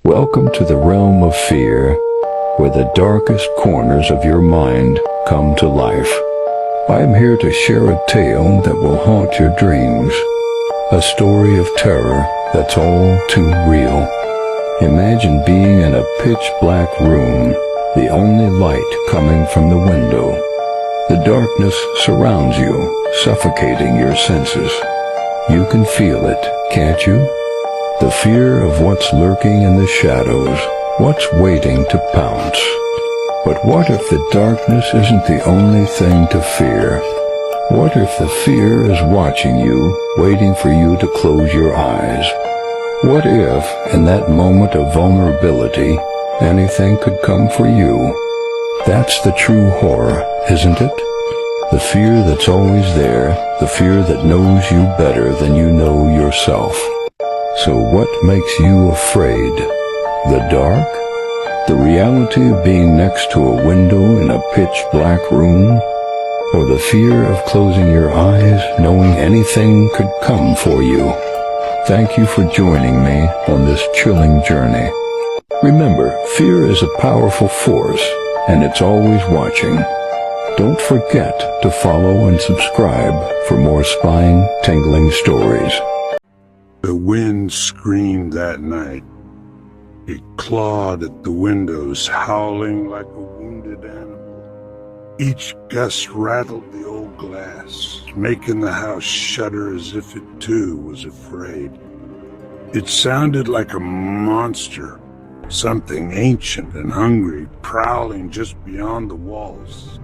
Welcome to the realm of fear, where the darkest corners of your mind come to life. I am here to share a tale that will haunt your dreams, a story of terror that's all too real. Imagine being in a pitch-black room, the only light coming from the window. The darkness surrounds you, suffocating your senses. You can feel it, can't you? The fear of what's lurking in the shadows, what's waiting to pounce. But what if the darkness isn't the only thing to fear? What if the fear is watching you, waiting for you to close your eyes? What if, in that moment of vulnerability, anything could come for you? That's the true horror, isn't it? The fear that's always there, the fear that knows you better than you know yourself. So what makes you afraid? The dark? The reality of being next to a window in a pitch-black room? Or the fear of closing your eyes, knowing anything could come for you? Thank you for joining me on this chilling journey. Remember, fear is a powerful force, and it's always watching. Don't forget to follow and subscribe for more spine-tingling stories. The wind screamed that night. It clawed at the windows, howling like a wounded animal. Each gust rattled the old glass, making the house shudder as if it too was afraid. It sounded like a monster, something ancient and hungry, prowling just beyond the walls.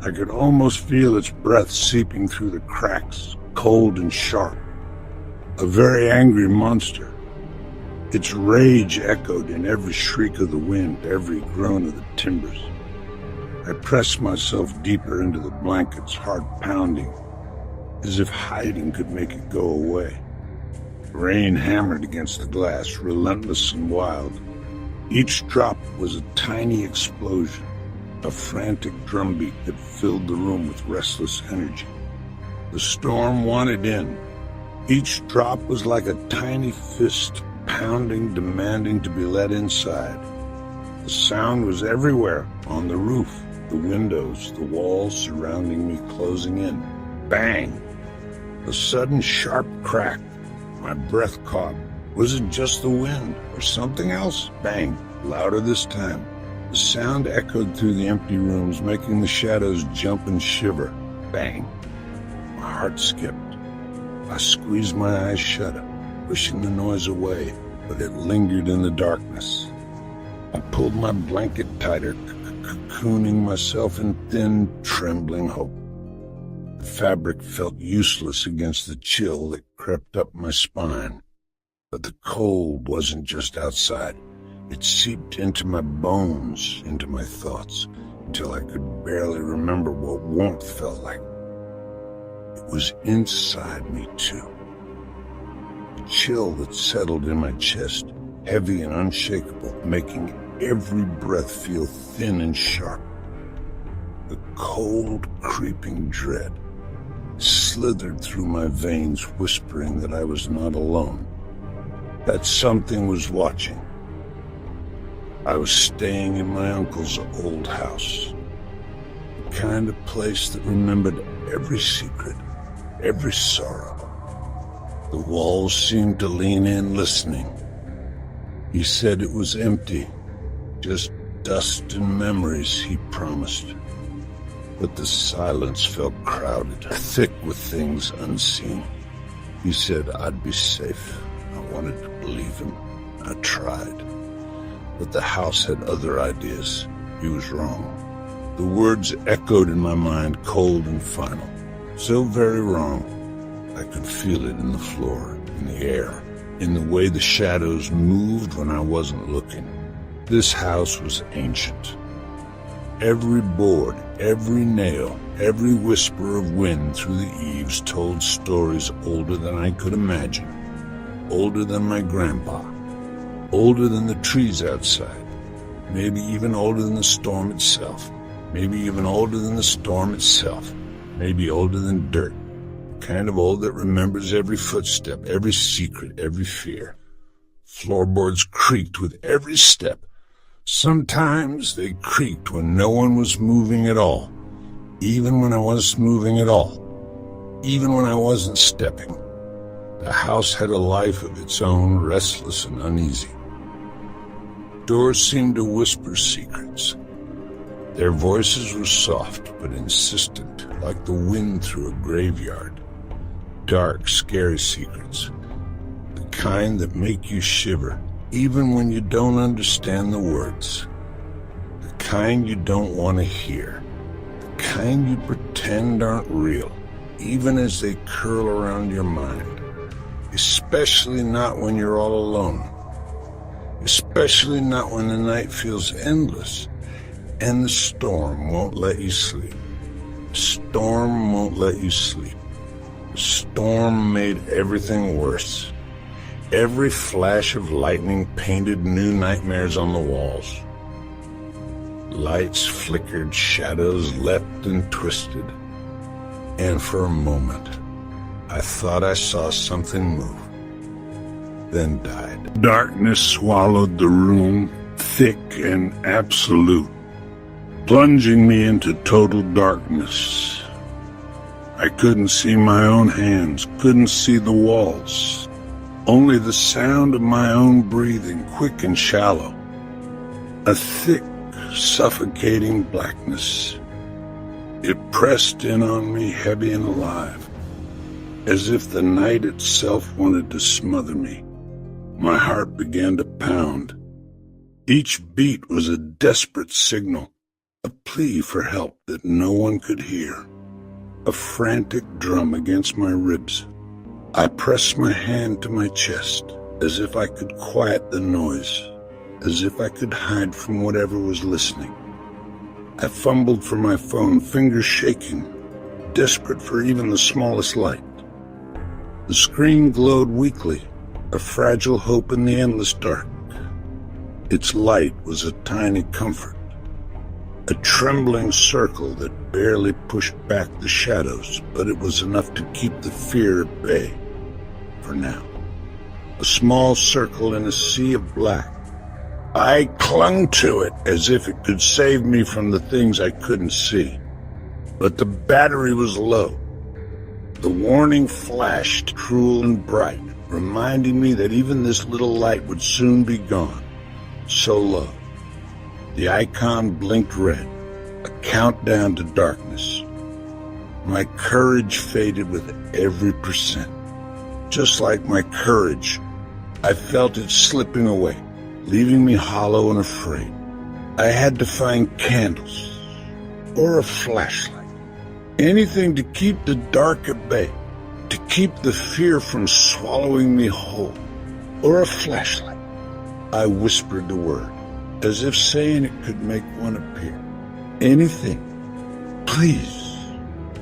I could almost feel its breath seeping through the cracks, cold and sharp. A very angry monster. Its rage echoed in every shriek of the wind, every groan of the timbers. I pressed myself deeper into the blankets, heart pounding, as if hiding could make it go away. Rain hammered against the glass, relentless and wild. Each drop was a tiny explosion, a frantic drumbeat that filled the room with restless energy. The storm wanted in. Each drop was like a tiny fist, pounding, demanding to be let inside. The sound was everywhere, on the roof, the windows, the walls surrounding me closing in. Bang! A sudden sharp crack. My breath caught. Was it just the wind, or something else? Bang! Louder this time. The sound echoed through the empty rooms, making the shadows jump and shiver. Bang! My heart skipped. I squeezed my eyes shut, pushing the noise away, but it lingered in the darkness. I pulled my blanket tighter, cocooning myself in thin, trembling hope. The fabric felt useless against the chill that crept up my spine. But the cold wasn't just outside. It seeped into my bones, into my thoughts, until I could barely remember what warmth felt like. It was inside me, too. The chill that settled in my chest, heavy and unshakable, making every breath feel thin and sharp. The cold, creeping dread slithered through my veins, whispering that I was not alone, that something was watching. I was staying in my uncle's old house, the kind of place that remembered every secret, every sorrow. The walls seemed to lean in, listening. He said it was empty, just dust and memories, he promised. But the silence felt crowded, thick with things unseen. He said I'd be safe. I wanted to believe him. I tried. But the house had other ideas. He was wrong. The words echoed in my mind, cold and final. So very wrong. I could feel it in the floor, in the air, in the way the shadows moved when I wasn't looking. This house was ancient. Every board, every nail, every whisper of wind through the eaves told stories older than I could imagine, older than my grandpa, older than the trees outside, maybe even older than the storm itself, maybe even older than the storm itself, maybe older than dirt, kind of old that remembers every footstep, every secret, every fear. Floorboards creaked with every step. Sometimes they creaked when no one was moving at all, even when I was moving at all, even when I wasn't stepping. The house had a life of its own, restless and uneasy. Doors seemed to whisper secrets. Their voices were soft but insistent, like the wind through a graveyard. Dark, scary secrets. The kind that make you shiver, even when you don't understand the words. The kind you don't want to hear. The kind you pretend aren't real, even as they curl around your mind. Especially not when you're all alone. Especially not when the night feels endless and the storm won't let you sleep. The storm won't let you sleep. The storm made everything worse. Every flash of lightning painted new nightmares on the walls. Lights flickered, shadows leapt and twisted. And for a moment, I thought I saw something move, then died. Darkness swallowed the room, thick and absolute, plunging me into total darkness. I couldn't see my own hands, couldn't see the walls, only the sound of my own breathing, quick and shallow. A thick, suffocating blackness. It pressed in on me heavy and alive, as if the night itself wanted to smother me. My heart began to pound. Each beat was a desperate signal, a plea for help that no one could hear, a frantic drum against my ribs. I pressed my hand to my chest, as if I could quiet the noise, as if I could hide from whatever was listening. I fumbled for my phone, fingers shaking, desperate for even the smallest light. The screen glowed weakly, a fragile hope in the endless dark. Its light was a tiny comfort, a trembling circle that barely pushed back the shadows, but it was enough to keep the fear at bay, for now. A small circle in a sea of black. I clung to it as if it could save me from the things I couldn't see. But the battery was low. The warning flashed cruel and bright, reminding me that even this little light would soon be gone. So low. The icon blinked red, a countdown to darkness. My courage faded with every percent. Just like my courage, I felt it slipping away, leaving me hollow and afraid. I had to find candles, or a flashlight. Anything to keep the dark at bay, to keep the fear from swallowing me whole, or a flashlight. I whispered the word, as if saying it could make one appear. Anything, please,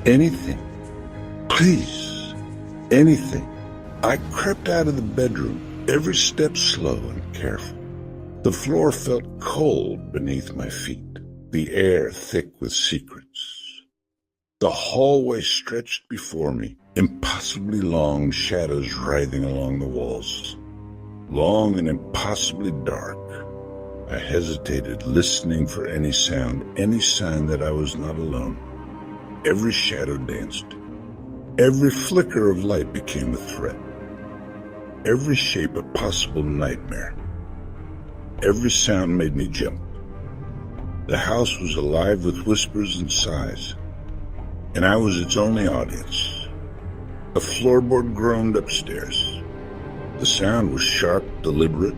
anything, please, anything. I crept out of the bedroom, every step slow and careful. The floor felt cold beneath my feet, the air thick with secrets. The hallway stretched before me, impossibly long shadows writhing along the walls. Long and impossibly dark. I hesitated, listening for any sound, any sign that I was not alone. Every shadow danced. Every flicker of light became a threat. Every shape a possible nightmare. Every sound made me jump. The house was alive with whispers and sighs, and I was its only audience. A floorboard groaned upstairs. The sound was sharp, deliberate.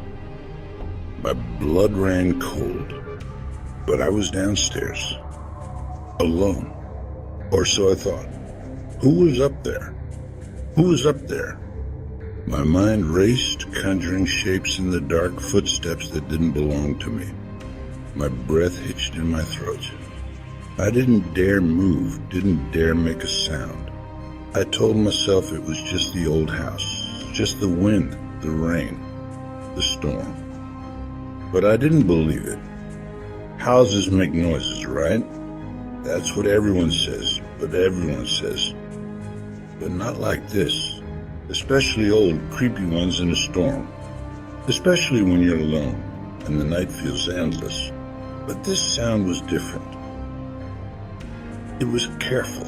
My blood ran cold, but I was downstairs, alone, or so I thought. Who was up there? Who was up there? My mind raced, conjuring shapes in the dark, footsteps that didn't belong to me. My breath hitched in my throat. I didn't dare move, didn't dare make a sound. I told myself it was just the old house, just the wind, the rain, the storm. But I didn't believe it. Houses make noises, right? That's what everyone says, but everyone says. But not like this. Especially old, creepy ones in a storm. especially when you're alone and the night feels endless. But this sound was different. It was careful,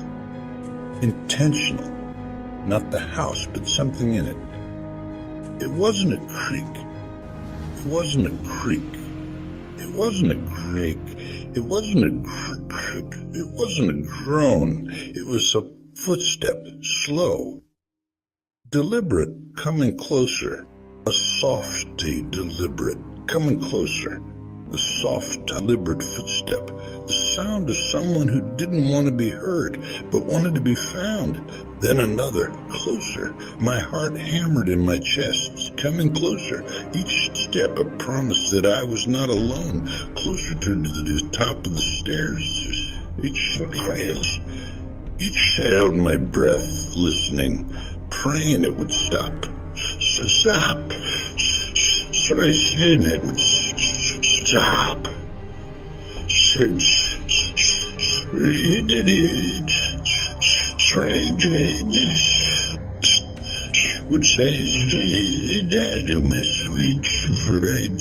intentional. Not the house, but something in it. It wasn't a creak. It wasn't a creak. It wasn't a creak. It wasn't a creak. It wasn't a groan. It was a footstep, slow, deliberate, coming closer. A softy, deliberate, coming closer. A soft, deliberate footstep. The sound of someone who didn't want to be heard, but wanted to be found. Then another, closer. My heart hammered in my chest, coming closer. Each step a promise that I was not alone. Closer to the top of the stairs. Each quiet. Each held my breath, listening, praying it would stop. Stop. Praying it would stop. Would say that my sweet friend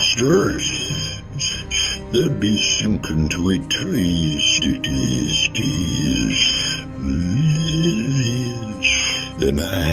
stars there'd be sinking to a trees then I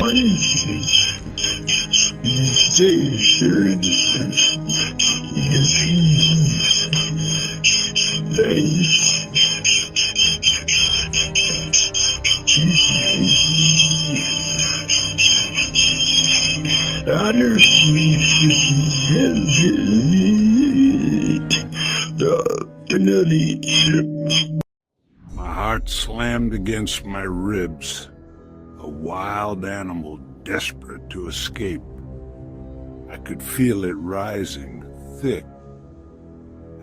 my heart slammed against my ribs, a wild animal desperate to escape. I could feel it rising, thick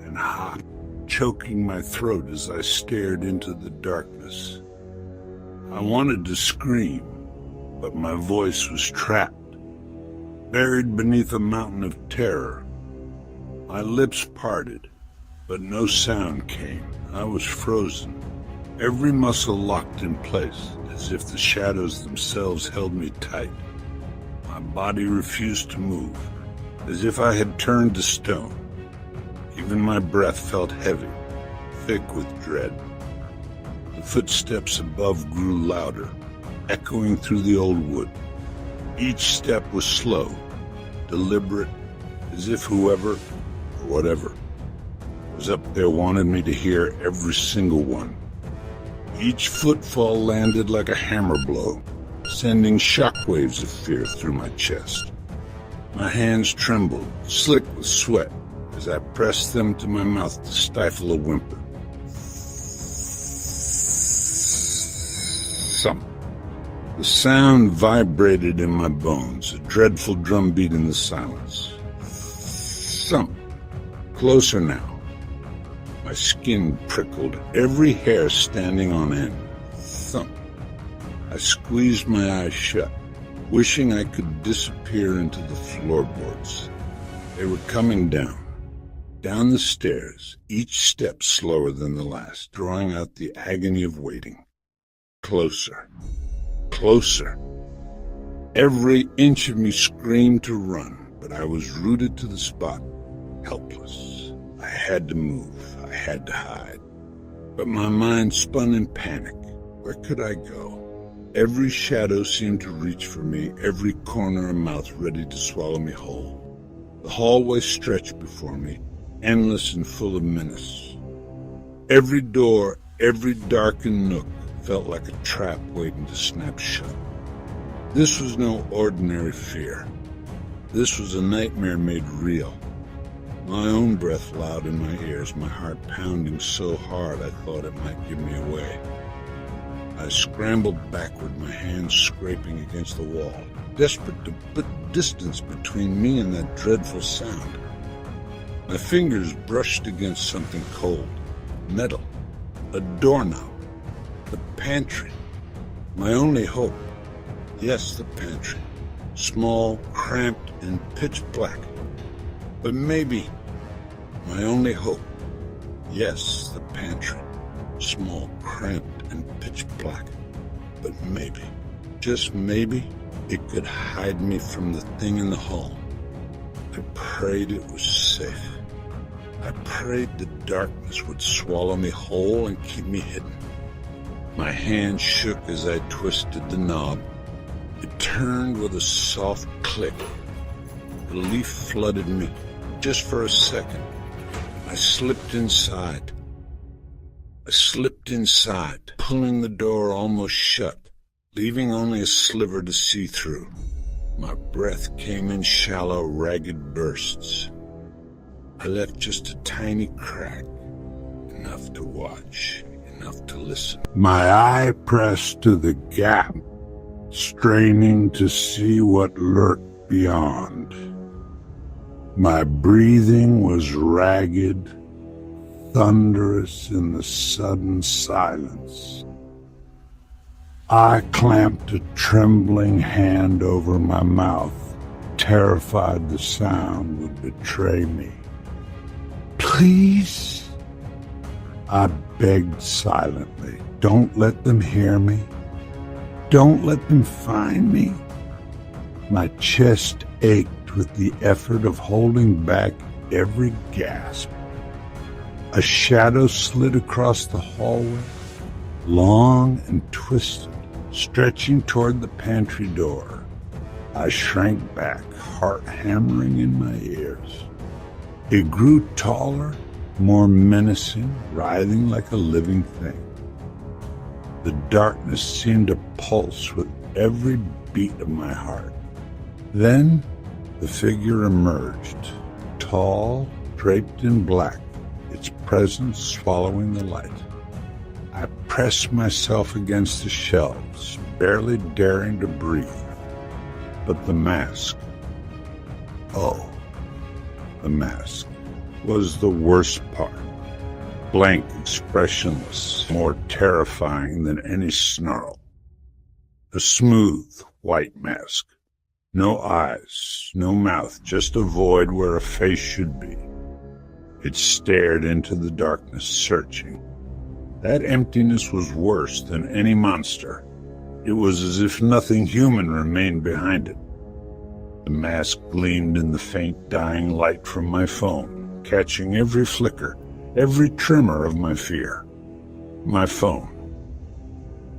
and hot, choking my throat as I stared into the darkness. I wanted to scream, but my voice was trapped, buried beneath a mountain of terror. My lips parted, but no sound came. I was frozen, every muscle locked in place, as if the shadows themselves held me tight. My body refused to move, as if I had turned to stone. Even my breath felt heavy, thick with dread. The footsteps above grew louder, echoing through the old wood. Each step was slow, deliberate, as if whoever, or whatever, was up there wanted me to hear every single one. Each footfall landed like a hammer blow, sending shockwaves of fear through my chest. My hands trembled, slick with sweat, as I pressed them to my mouth to stifle a whimper. Thump. The sound vibrated in my bones, a dreadful drumbeat in the silence. Thump. Closer now. My skin prickled, every hair standing on end. Thump. I squeezed my eyes shut, wishing I could disappear into the floorboards. They were coming down the stairs, each step slower than the last, drawing out the agony of waiting. Closer. Closer. Every inch of me screamed to run, but I was rooted to the spot, helpless. I had to move. I had to hide. But my mind spun in panic. Where could I go? Every shadow seemed to reach for me, every corner a mouth ready to swallow me whole. The hallway stretched before me, endless and full of menace. Every door, every darkened nook felt like a trap waiting to snap shut. This was no ordinary fear. This was a nightmare made real. My own breath loud in my ears, my heart pounding so hard I thought it might give me away. I scrambled backward, my hands scraping against the wall, desperate to put distance between me and that dreadful sound. My fingers brushed against something cold, metal, a doorknob, the pantry. My only hope. Yes, the pantry. Small, cramped, and pitch black. But maybe my only hope. Yes, the pantry. small, cramped, and pitch black. But maybe, just maybe, it could hide me from the thing in the hall. I prayed it was safe. I prayed the darkness would swallow me whole and keep me hidden. My hand shook as I twisted the knob. It turned with a soft click. Relief flooded me. Just for a second, I slipped inside, pulling the door almost shut, leaving only a sliver to see through. My breath came in shallow, ragged bursts. I left just a tiny crack, enough to watch, enough to listen. My eye pressed to the gap, straining to see what lurked beyond. My breathing was ragged, thunderous in the sudden silence. I clamped a trembling hand over my mouth, terrified the sound would betray me. "Please," I begged silently, "don't let them hear me. Don't let them find me." My chest ached with the effort of holding back every gasp. A shadow slid across the hallway, long and twisted, stretching toward the pantry door. I shrank back, heart hammering in my ears. It grew taller, more menacing, writhing like a living thing. The darkness seemed to pulse with every beat of my heart. Then the figure emerged, tall, draped in black, its presence swallowing the light. I pressed myself against the shelves, barely daring to breathe. But the mask, the mask, was the worst part. Blank, expressionless, more terrifying than any snarl. A smooth, white mask. No eyes, no mouth, just a void where a face should be. It stared into the darkness, searching. That emptiness was worse than any monster. It was as if nothing human remained behind it. The mask gleamed in the faint, dying light from my phone, catching every flicker, every tremor of my fear. My phone.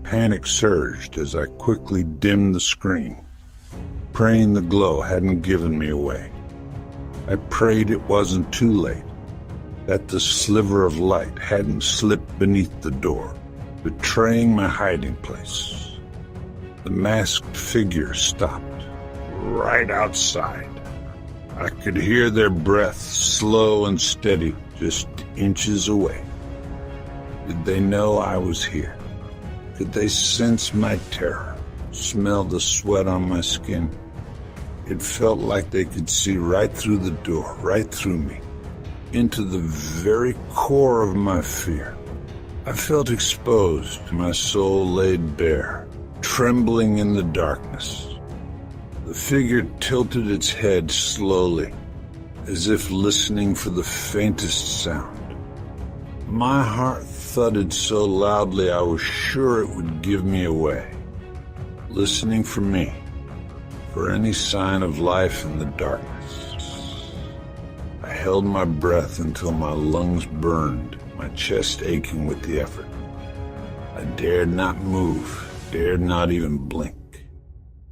Panic surged as I quickly dimmed the screen, praying the glow hadn't given me away. I prayed it wasn't too late, that the sliver of light hadn't slipped beneath the door, betraying my hiding place. The masked figure stopped, right outside. I could hear their breath, slow and steady, just inches away. Did they know I was here? Could they sense my terror, smell the sweat on my skin? It felt like they could see right through the door, right through me, into the very core of my fear. I felt exposed, my soul laid bare, trembling in the darkness. The figure tilted its head slowly, as if listening for the faintest sound. My heart thudded so loudly I was sure it would give me away. Listening for me, for any sign of life in the darkness. I held my breath until my lungs burned, my chest aching with the effort. I dared not move, dared not even blink.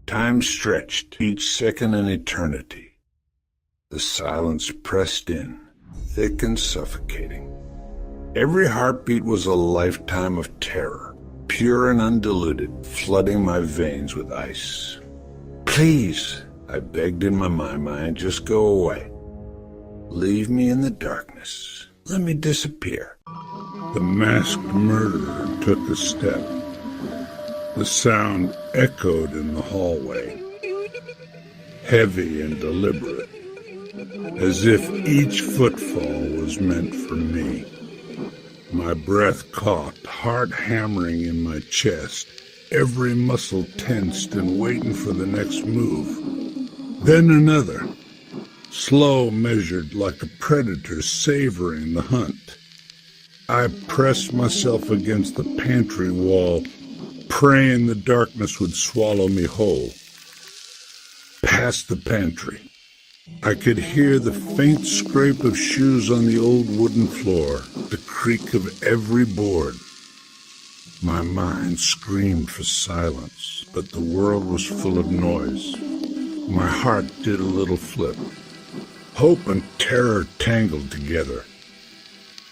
Time stretched, each second an eternity. The silence pressed in, thick and suffocating. Every heartbeat was a lifetime of terror, pure and undiluted, flooding my veins with ice. "Please," I begged in my mind, "just go away. Leave me in the darkness. Let me disappear." The masked murderer took a step. The sound echoed in the hallway, heavy and deliberate, as if each footfall was meant for me. My breath caught, heart hammering in my chest, every muscle tensed and waiting for the next move. Then another, slow, measured, like a predator savoring the hunt. I pressed myself against the pantry wall, praying the darkness would swallow me whole. Past the pantry, I could hear the faint scrape of shoes on the old wooden floor, the creak of every board. My mind screamed for silence, but the world was full of noise. My heart did a little flip. Hope and terror tangled together.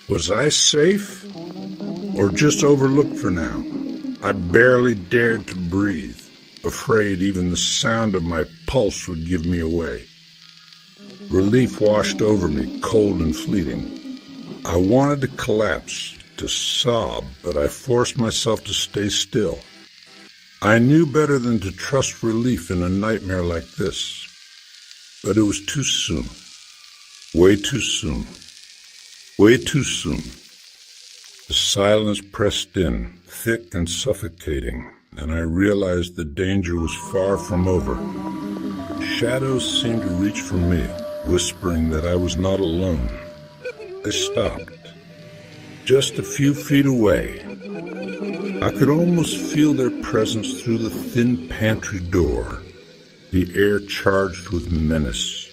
Was I safe? Or just overlooked for now? I barely dared to breathe, afraid even the sound of my pulse would give me away. Relief washed over me, cold and fleeting. I wanted to collapse, to sob, but I forced myself to stay still. I knew better than to trust relief in a nightmare like this. But it was too soon. Way too soon. Way too soon. The silence pressed in, thick and suffocating, and I realized the danger was far from over. Shadows seemed to reach for me, whispering that I was not alone. They stopped. Just a few feet away. I could almost feel their presence through the thin pantry door, the air charged with menace.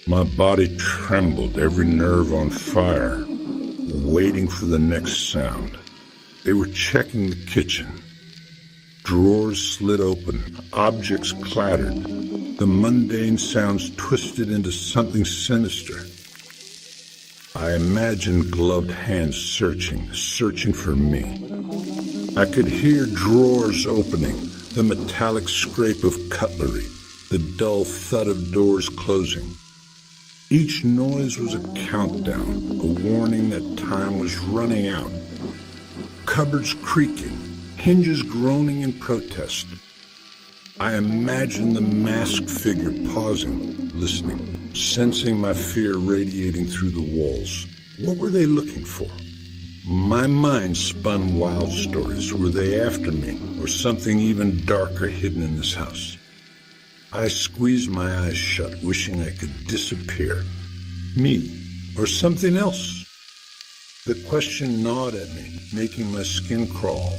My body trembled, every nerve on fire, waiting for the next sound. They were checking the kitchen. Drawers slid open, objects clattered, the mundane sounds twisted into something sinister. I imagined gloved hands searching for me. I could hear drawers opening, the metallic scrape of cutlery, the dull thud of doors closing. Each noise was a countdown, a warning that time was running out. Cupboards creaking, hinges groaning in protest. I imagined the masked figure pausing, listening, sensing my fear radiating through the walls. What were they looking for? My mind spun wild stories. Were they after me, or something even darker hidden in this house? I squeezed my eyes shut, wishing I could disappear. Me, or something else? The question gnawed at me, making my skin crawl.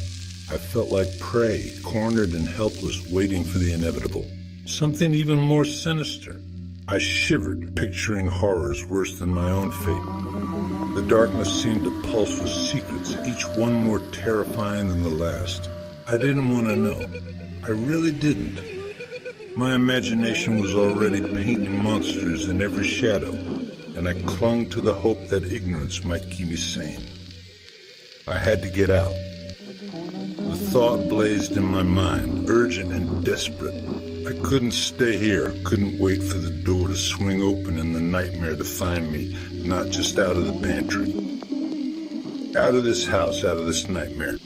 I felt like prey, cornered and helpless, waiting for the inevitable. Something even more sinister. I shivered, picturing horrors worse than my own fate. The darkness seemed to pulse with secrets, each one more terrifying than the last. I didn't want to know. I really didn't. My imagination was already painting monsters in every shadow, and I clung to the hope that ignorance might keep me sane. I had to get out. The thought blazed in my mind, urgent and desperate. I couldn't stay here, couldn't wait for the door to swing open and the nightmare to find me, not just out of the pantry. Out of this house, out of this nightmare.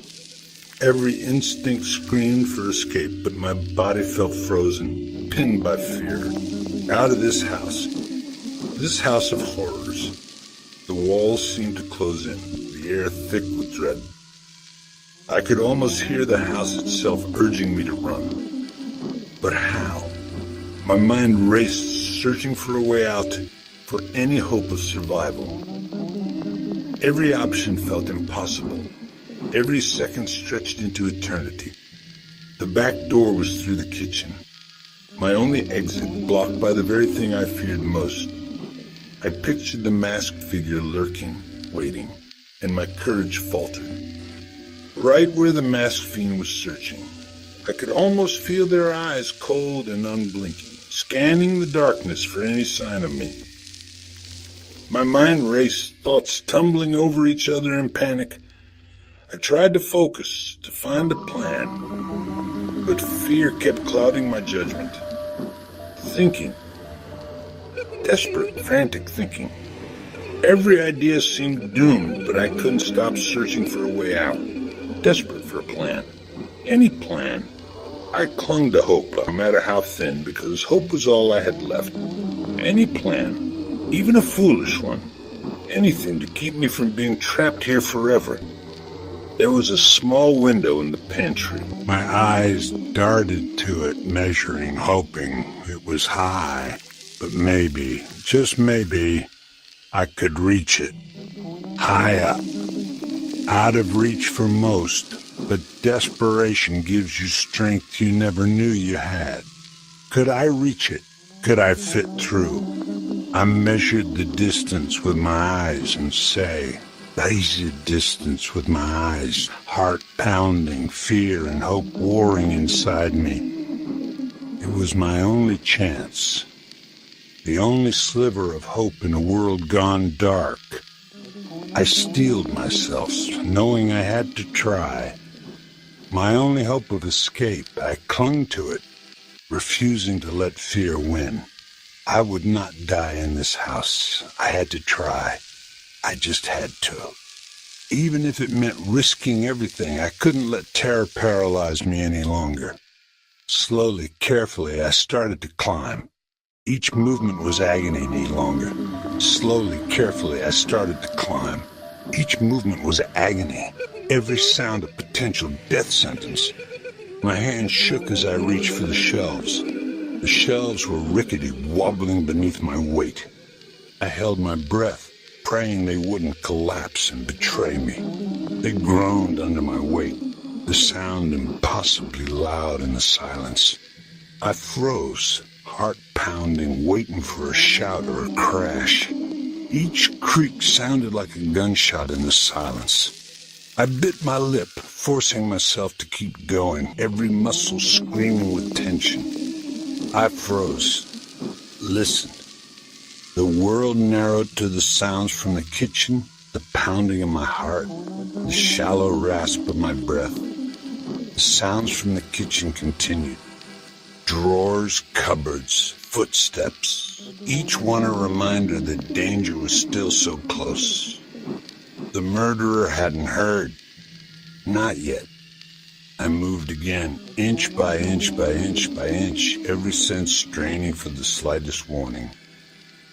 Every instinct screamed for escape, but my body felt frozen, pinned by fear. Out of this house of horrors. The walls seemed to close in, the air thick with dread. I could almost hear the house itself urging me to run. But how? My mind raced, searching for a way out, for any hope of survival. Every option felt impossible. Every second stretched into eternity. The back door was through the kitchen. My only exit, blocked by the very thing I feared most. I pictured the masked figure lurking, waiting, and my courage faltered. Right where the masked fiend was searching, I could almost feel their eyes, cold and unblinking, scanning the darkness for any sign of me. My mind raced, thoughts tumbling over each other in panic. I tried to focus, to find a plan, but fear kept clouding my judgment. Thinking. Desperate, frantic thinking. Every idea seemed doomed, but I couldn't stop searching for a way out. Desperate for a plan. Any plan. I clung to hope, no matter how thin, because hope was all I had left. Any plan, even a foolish one. Anything to keep me from being trapped here forever. There was a small window in the pantry. My eyes darted to it, measuring, hoping. It was high, but maybe, just maybe, I could reach it. High up, out of reach for most, but desperation gives you strength you never knew you had. Could I reach it? Could I fit through? I measured the distance with my eyes and say, lazy distance with my eyes, heart pounding, fear and hope warring inside me. It was my only chance, the only sliver of hope in a world gone dark. I steeled myself, knowing I had to try. My only hope of escape, I clung to it, refusing to let fear win. I would not die in this house. I had to try. I just had to. Even if it meant risking everything, I couldn't let terror paralyze me any longer. Slowly, carefully, I started to climb. Each movement was agony no longer. Slowly, carefully, I started to climb. Each movement was agony. Every sound a potential death sentence. My hands shook as I reached for the shelves. The shelves were rickety, wobbling beneath my weight. I held my breath, praying they wouldn't collapse and betray me. They groaned under my weight, the sound impossibly loud in the silence. I froze, heart pounding, waiting for a shout or a crash. Each creak sounded like a gunshot in the silence. I bit my lip, forcing myself to keep going, every muscle screaming with tension. I froze, listened. The world narrowed to the sounds from the kitchen, the pounding of my heart, the shallow rasp of my breath. The sounds from the kitchen continued. Drawers, cupboards, footsteps, each one a reminder that danger was still so close. The murderer hadn't heard. Not yet. I moved again, inch by inch by inch by inch, every sense straining for the slightest warning.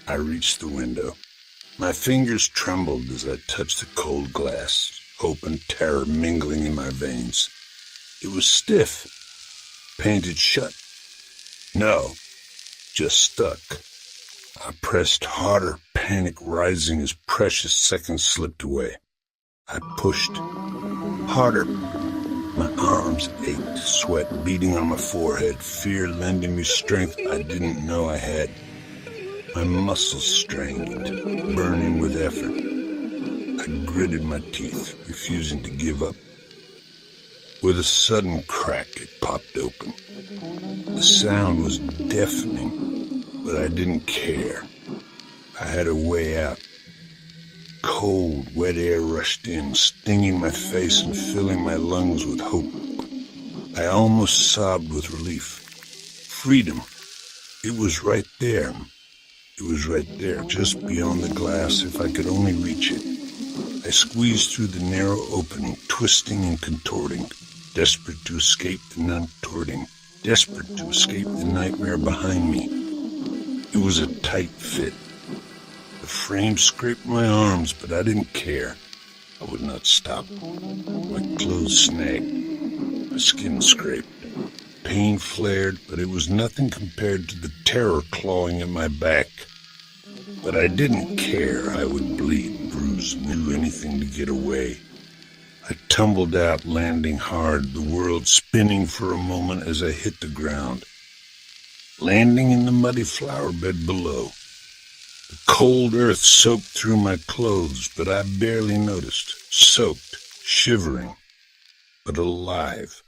I reached the window. My fingers trembled as I touched the cold glass, hope and terror mingling in my veins. It was stiff, painted shut. No, just stuck. I pressed harder, panic rising as precious seconds slipped away. I pushed harder. My arms ached, sweat beading on my forehead, fear lending me strength I didn't know I had. My muscles strained, burning with effort. I gritted my teeth, refusing to give up. With a sudden crack, it popped open. The sound was deafening, but I didn't care. I had a way out. Cold, wet air rushed in, stinging my face and filling my lungs with hope. I almost sobbed with relief. Freedom. It was right there. It was right there, just beyond the glass, if I could only reach it. I squeezed through the narrow opening, twisting and contorting, desperate to escape the contorting, desperate to escape the nightmare behind me. It was a tight fit. The frame scraped my arms, but I didn't care. I would not stop. My clothes snagged. My skin scraped. Pain flared, but it was nothing compared to the terror clawing at my back. But I didn't care. I would bleed, bruise, do anything to get away. I tumbled out, landing hard, the world spinning for a moment as I hit the ground. Landing in the muddy flower bed below. The cold earth soaked through my clothes, but I barely noticed. Soaked, shivering, but alive.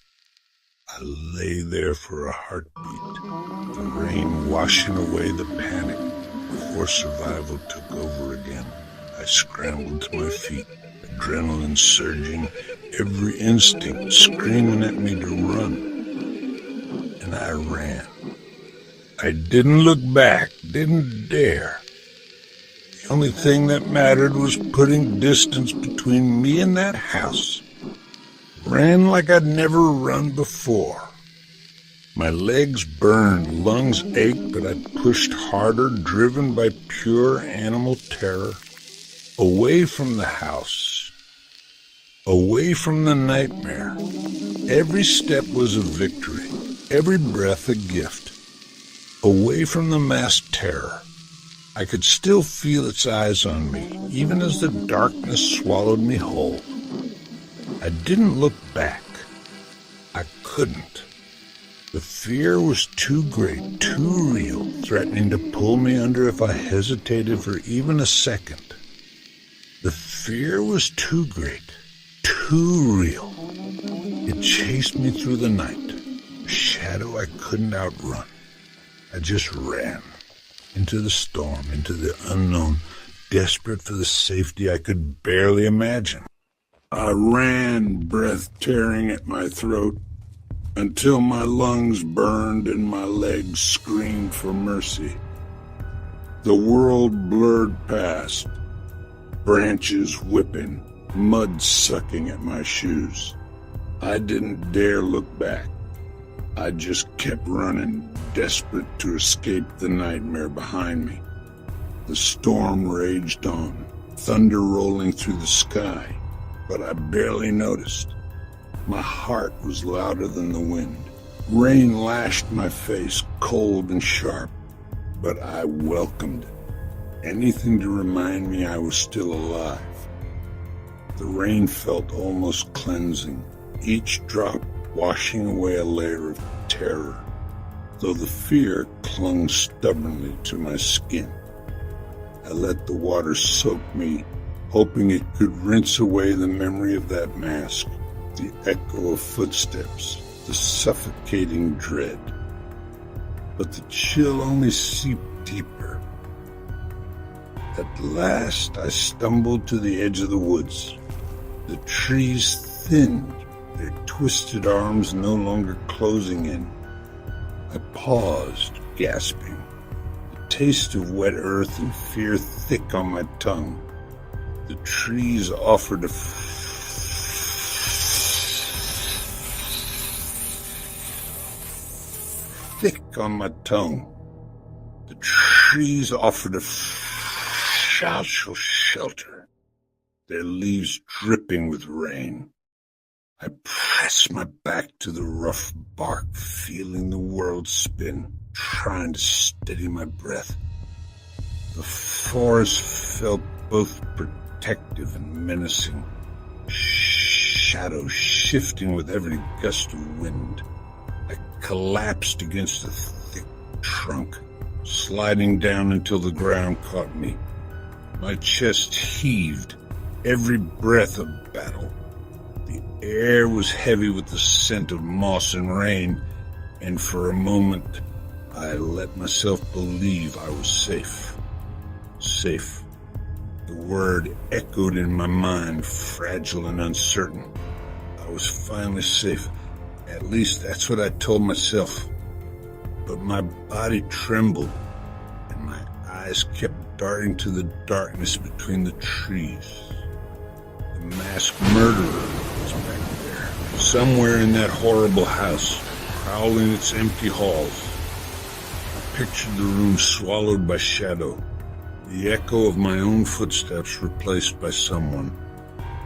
I lay there for a heartbeat, the rain washing away the panic before survival took over again. I scrambled to my feet, adrenaline surging, every instinct screaming at me to run. And I ran. I didn't look back, didn't dare. The only thing that mattered was putting distance between me and that house. Ran like I'd never run before. My legs burned, lungs ached, but I pushed harder, driven by pure animal terror. Away from the house. Away from the nightmare. Every step was a victory, every breath a gift. Away from the masked terror. I could still feel its eyes on me, even as the darkness swallowed me whole. I didn't look back. I couldn't. The fear was too great, too real, threatening to pull me under if I hesitated for even a second. The fear was too great, too real. It chased me through the night, a shadow I couldn't outrun. I just ran into the storm, into the unknown, desperate for the safety I could barely imagine. I ran, breath tearing at my throat, until my lungs burned and my legs screamed for mercy. The world blurred past, branches whipping, mud sucking at my shoes. I didn't dare look back. I just kept running, desperate to escape the nightmare behind me. The storm raged on, thunder rolling through the sky, but I barely noticed. My heart was louder than the wind. Rain lashed my face, cold and sharp, but I welcomed it. Anything to remind me I was still alive. The rain felt almost cleansing, each drop washing away a layer of terror, though the fear clung stubbornly to my skin. I let the water soak me, hoping it could rinse away the memory of that mask, the echo of footsteps, the suffocating dread. But the chill only seeped deeper. At last I stumbled to the edge of the woods. The trees thinned, their twisted arms no longer closing in. I paused, gasping, the taste of wet earth and fear thick on my tongue. The trees offered a thick on my tongue. The trees offered a shelter, their leaves dripping with rain. I pressed my back to the rough bark, feeling the world spin, trying to steady my breath. The forest felt both protective and menacing, shadows shifting with every gust of wind. I collapsed against a thick trunk, sliding down until the ground caught me. My chest heaved, every breath a battle. The air was heavy with the scent of moss and rain, and for a moment I let myself believe I was safe. Safe. The word echoed in my mind, fragile and uncertain. I was finally safe. At least that's what I told myself. But my body trembled, and my eyes kept darting to the darkness between the trees. The masked murderer was back there, somewhere in that horrible house, prowling its empty halls. I pictured the room swallowed by shadow, the echo of my own footsteps replaced by someone,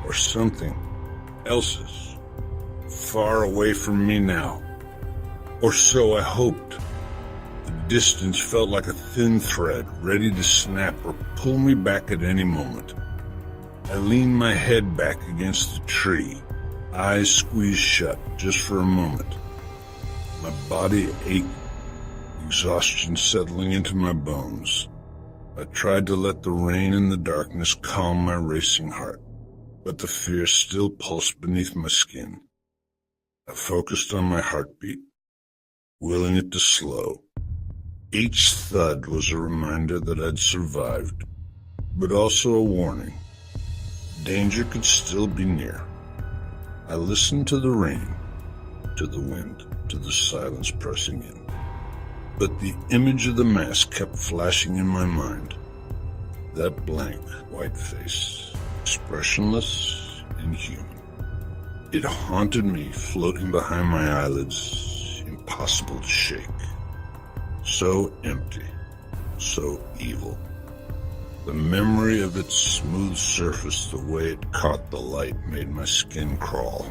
or something else's, far away from me now. Or so I hoped. The distance felt like a thin thread, ready to snap or pull me back at any moment. I leaned my head back against the tree, eyes squeezed shut just for a moment. My body ached, exhaustion settling into my bones. I tried to let the rain and the darkness calm my racing heart, but the fear still pulsed beneath my skin. I focused on my heartbeat, willing it to slow. Each thud was a reminder that I'd survived, but also a warning. Danger could still be near. I listened to the rain, to the wind, to the silence pressing in. But the image of the mask kept flashing in my mind. That blank, white face, expressionless, inhuman. It haunted me, floating behind my eyelids, impossible to shake. So empty, so evil. The memory of its smooth surface, the way it caught the light, made my skin crawl.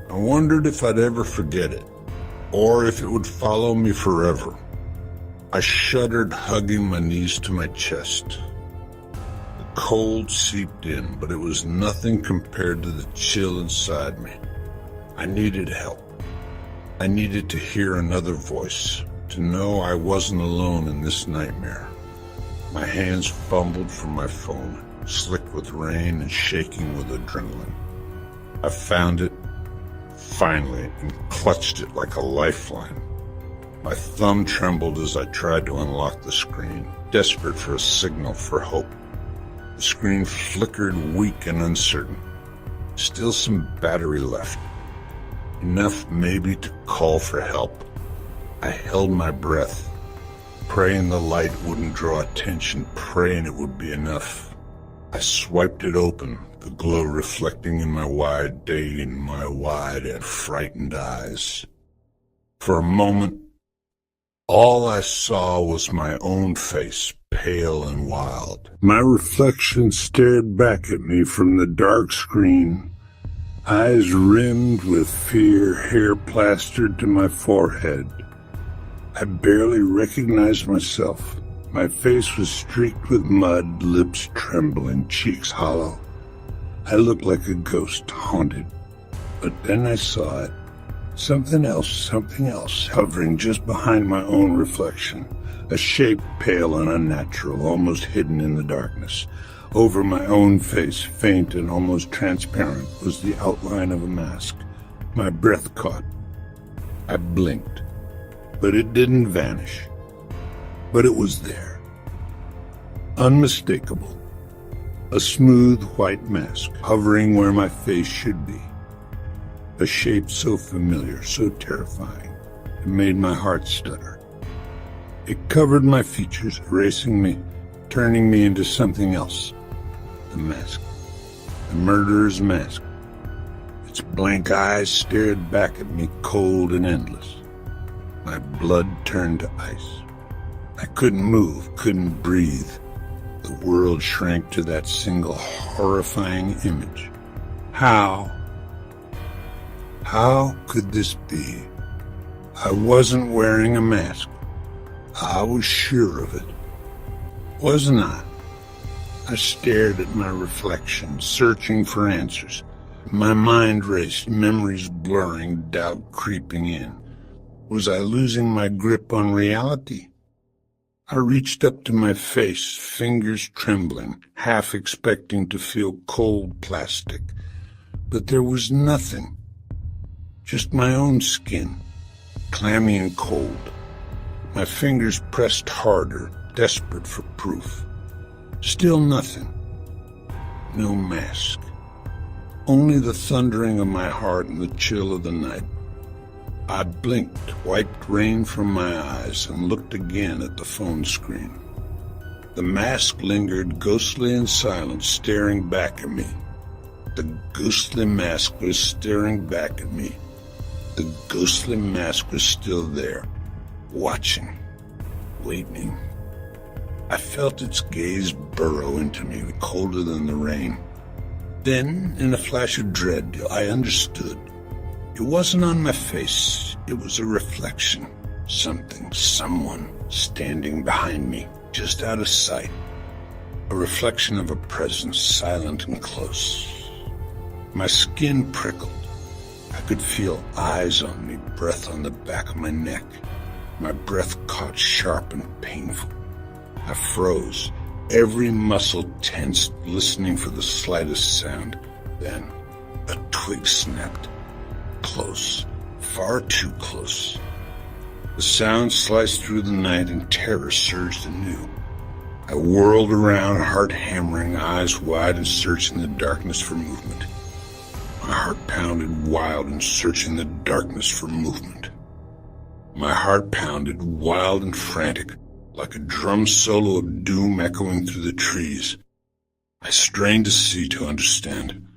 I wondered if I'd ever forget it, or if it would follow me forever. I shuddered, hugging my knees to my chest. The cold seeped in, but it was nothing compared to the chill inside me. I needed help. I needed to hear another voice, to know I wasn't alone in this nightmare. My hands fumbled for my phone, slick with rain and shaking with adrenaline. I found it, finally, and clutched it like a lifeline. My thumb trembled as I tried to unlock the screen, desperate for a signal for hope. The screen flickered weak and uncertain. Still some battery left. Enough maybe to call for help. I held my breath, praying the light wouldn't draw attention, praying it would be enough. I swiped it open, the glow reflecting in my wide and frightened eyes. For a moment, all I saw was my own face, pale and wild. My reflection stared back at me from the dark screen, eyes rimmed with fear, hair plastered to my forehead. I barely recognized myself. My face was streaked with mud, lips trembling, cheeks hollow. I looked like a ghost, haunted. But then I saw it. Something else, hovering just behind my own reflection. A shape pale and unnatural, almost hidden in the darkness. Over my own face, faint and almost transparent, was the outline of a mask. My breath caught. I blinked. But it didn't vanish. But it was there. Unmistakable. A smooth white mask, hovering where my face should be. A shape so familiar, so terrifying, it made my heart stutter. It covered my features, erasing me, turning me into something else. The mask. The murderer's mask. Its blank eyes stared back at me, cold and endless. My blood turned to ice. I couldn't move, couldn't breathe. The world shrank to that single horrifying image. How could this be? I wasn't wearing a mask. I was sure of it. Wasn't I? I stared at my reflection, searching for answers. My mind raced, memories blurring, doubt creeping in. Was I losing my grip on reality? I reached up to my face, fingers trembling, half expecting to feel cold plastic. But there was nothing. Just my own skin, clammy and cold. My fingers pressed harder, desperate for proof. Still nothing. No mask. Only the thundering of my heart and the chill of the night. I blinked, wiped rain from my eyes, and looked again at the phone screen. The mask lingered ghostly and silent, staring back at me. The ghostly mask was staring back at me. The ghostly mask was still there, watching, waiting. I felt its gaze burrow into me, colder than the rain. Then, in a flash of dread, I understood. It wasn't on my face. It was a reflection. Something, someone, standing behind me, just out of sight. A reflection of a presence, silent and close. My skin prickled. I could feel eyes on me, breath on the back of my neck. My breath caught sharp and painful. I froze, every muscle tensed, listening for the slightest sound. Then, a twig snapped. Close, far too close. The sound sliced through the night and terror surged anew. I whirled around, heart hammering, eyes wide and searching the darkness for movement. My heart pounded wild and searching the darkness for movement. My heart pounded wild and frantic, like a drum solo of doom echoing through the trees. I strained to see, to understand.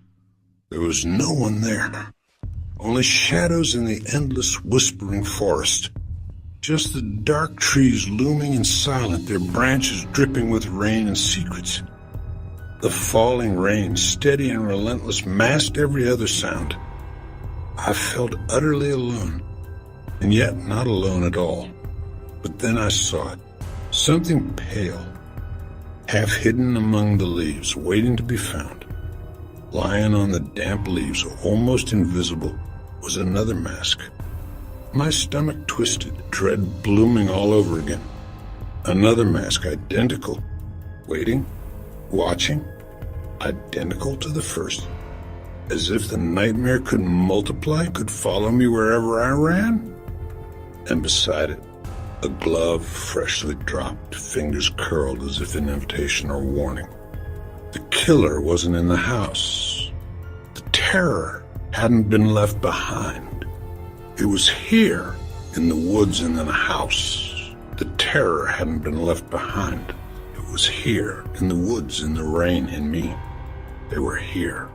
There was no one there. Only shadows in the endless whispering forest. Just the dark trees looming and silent, their branches dripping with rain and secrets. The falling rain, steady and relentless, masked every other sound. I felt utterly alone, and yet not alone at all. But then I saw it. Something pale, half hidden among the leaves, waiting to be found. Lying on the damp leaves, almost invisible, was another mask. My stomach twisted, dread blooming all over again. Another mask, identical, waiting, watching, identical to the first. As if the nightmare could multiply, could follow me wherever I ran. And beside it, a glove freshly dropped, fingers curled as if in invitation or warning. The killer wasn't in the house. The terror hadn't been left behind. It was here, in the woods and in the house. The terror hadn't been left behind. It was here, in the woods, in the rain, in me. They were here,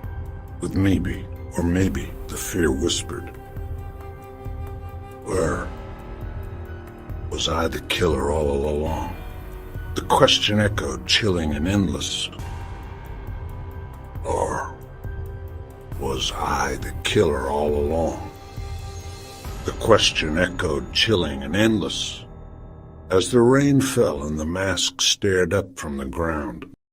with maybe, or maybe, the fear whispered. Where was I the killer all along? The question echoed, chilling and endless. Or was I the killer all along? The question echoed, chilling and endless, as the rain fell and the mask stared up from the ground.